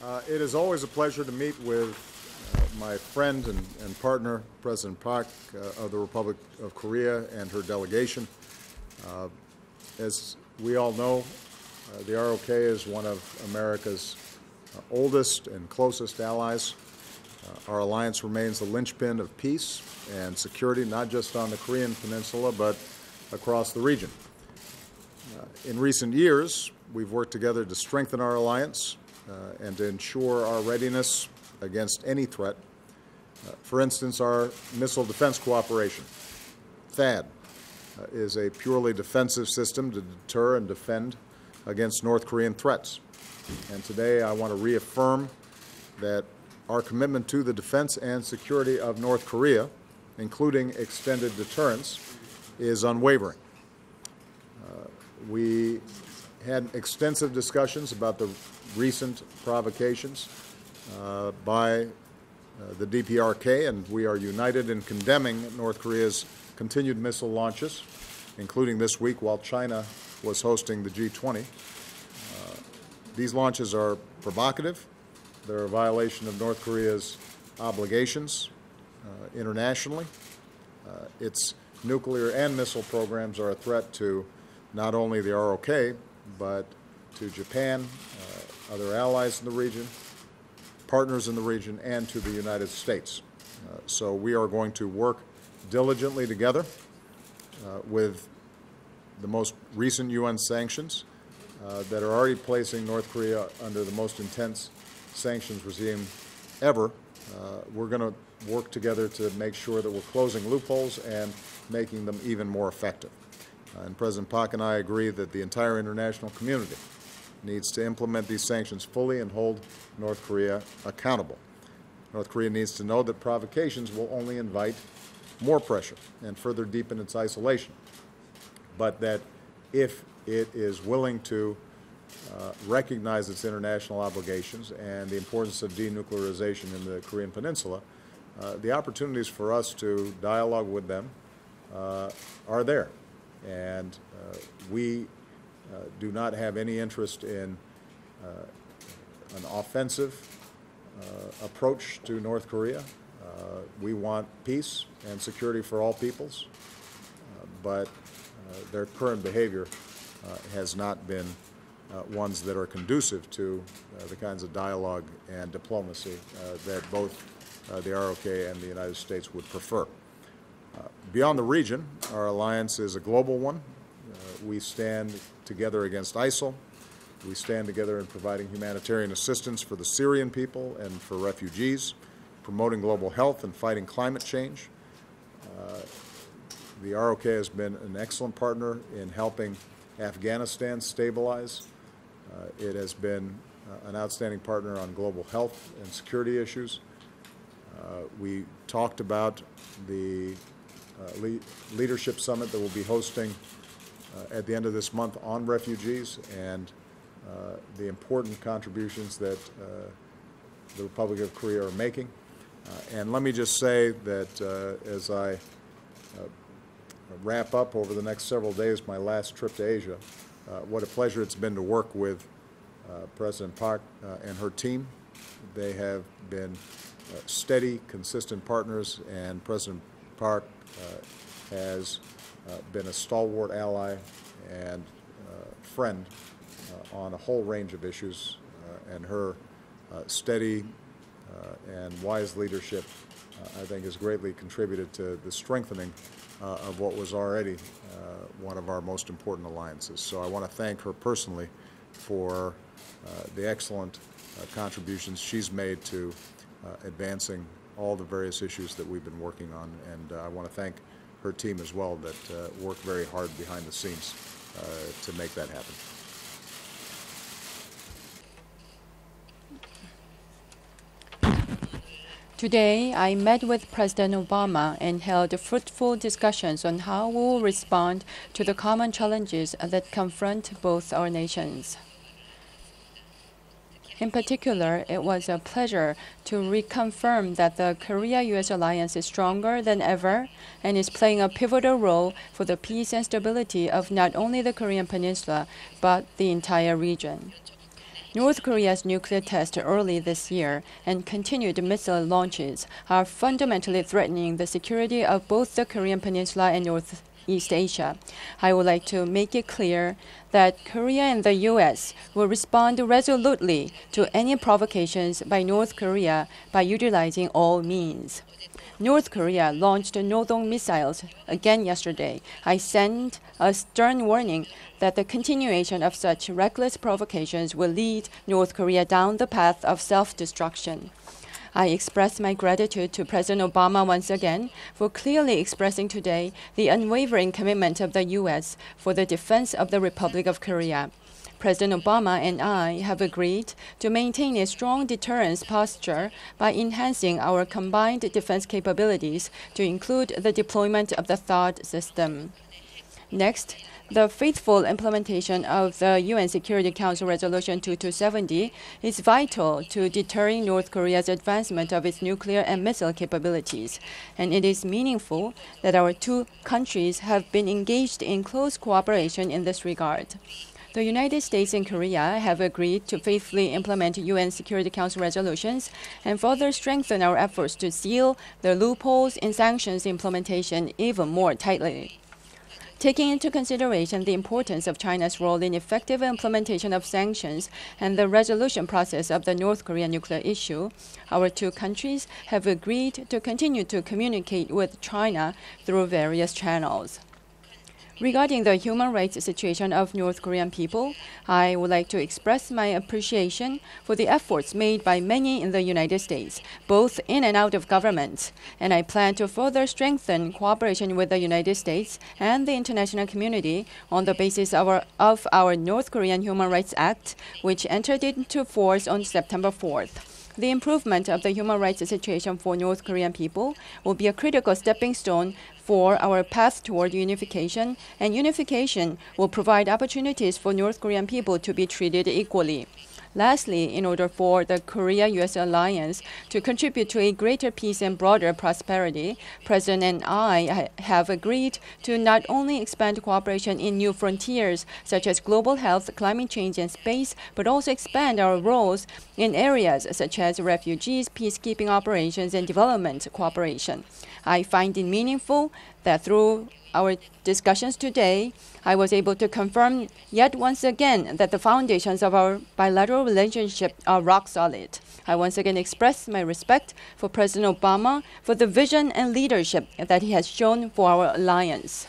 It is always a pleasure to meet with my friend and partner, President Park of the Republic of Korea and her delegation. As we all know, the ROK is one of America's oldest and closest allies. Our alliance remains the linchpin of peace and security, not just on the Korean Peninsula, but across the region. In recent years, we've worked together to strengthen our alliance and to ensure our readiness against any threat. For instance, our missile defense cooperation, THAAD, is a purely defensive system to deter and defend against North Korean threats. And today I want to reaffirm that our commitment to the defense and security of North Korea, including extended deterrence, is unwavering. We had extensive discussions about the recent provocations by the DPRK, and we are united in condemning North Korea's continued missile launches, including this week while China was hosting the G20. These launches are provocative. They're a violation of North Korea's obligations internationally. Its nuclear and missile programs are a threat to not only the ROK, but to Japan, other allies in the region, partners in the region, and to the United States. So we are going to work diligently together with the most recent UN sanctions that are already placing North Korea under the most intense sanctions regime ever. We're going to work together to make sure that we're closing loopholes and making them even more effective. And President Park and I agree that the entire international community needs to implement these sanctions fully and hold North Korea accountable. North Korea needs to know that provocations will only invite more pressure and further deepen its isolation, but that if it is willing to recognize its international obligations and the importance of denuclearization in the Korean Peninsula, the opportunities for us to dialogue with them are there. And we do not have any interest in an offensive approach to North Korea. We want peace and security for all peoples, but their current behavior has not been ones that are conducive to the kinds of dialogue and diplomacy that both the ROK and the United States would prefer. Beyond the region, our alliance is a global one. We stand together against ISIL. We stand together in providing humanitarian assistance for the Syrian people and for refugees, promoting global health and fighting climate change. The ROK has been an excellent partner in helping Afghanistan stabilize. It has been an outstanding partner on global health and security issues. We talked about the leadership summit that we'll be hosting at the end of this month on refugees and the important contributions that the Republic of Korea are making. And let me just say that as I wrap up over the next several days my last trip to Asia, what a pleasure it's been to work with President Park and her team. They have been steady, consistent partners, and President Park has been a stalwart ally and friend on a whole range of issues, and her steady and wise leadership, I think, has greatly contributed to the strengthening of what was already one of our most important alliances. So I want to thank her personally for the excellent contributions she's made to advancing all the various issues that we've been working on, and I want to thank her team as well that worked very hard behind the scenes to make that happen. Today, I met with President Obama and held fruitful discussions on how we will respond to the common challenges that confront both our nations. In particular, it was a pleasure to reconfirm that the Korea-U.S. alliance is stronger than ever and is playing a pivotal role for the peace and stability of not only the Korean Peninsula, but the entire region. North Korea's nuclear test early this year and continued missile launches are fundamentally threatening the security of both the Korean Peninsula and Northeast Asia. I would like to make it clear that Korea and the U.S. will respond resolutely to any provocations by North Korea by utilizing all means. North Korea launched Nodong missiles again yesterday. I send a stern warning that the continuation of such reckless provocations will lead North Korea down the path of self-destruction. I express my gratitude to President Obama once again for clearly expressing today the unwavering commitment of the U.S. for the defense of the Republic of Korea. President Obama and I have agreed to maintain a strong deterrence posture by enhancing our combined defense capabilities to include the deployment of the THAAD system. Next, the faithful implementation of the UN Security Council Resolution 2270 is vital to deterring North Korea's advancement of its nuclear and missile capabilities, and it is meaningful that our two countries have been engaged in close cooperation in this regard. The United States and Korea have agreed to faithfully implement UN Security Council resolutions and further strengthen our efforts to seal the loopholes in sanctions implementation even more tightly. Taking into consideration the importance of China's role in effective implementation of sanctions and the resolution process of the North Korean nuclear issue, our two countries have agreed to continue to communicate with China through various channels. Regarding the human rights situation of North Korean people, I would like to express my appreciation for the efforts made by many in the United States, both in and out of government, and I plan to further strengthen cooperation with the United States and the international community on the basis of our North Korean Human Rights Act, which entered into force on September 4th. The improvement of the human rights situation for North Korean people will be a critical stepping stone for our path toward unification, and unification will provide opportunities for North Korean people to be treated equally. Lastly, in order for the Korea-US alliance to contribute to a greater peace and broader prosperity, President and I have agreed to not only expand cooperation in new frontiers such as global health, climate change, and space, but also expand our roles in areas such as refugees, peacekeeping operations, and development cooperation. I find it meaningful that through our discussions today, I was able to confirm yet once again that the foundations of our bilateral relationship are rock solid. I once again express my respect for President Obama for the vision and leadership that he has shown for our alliance.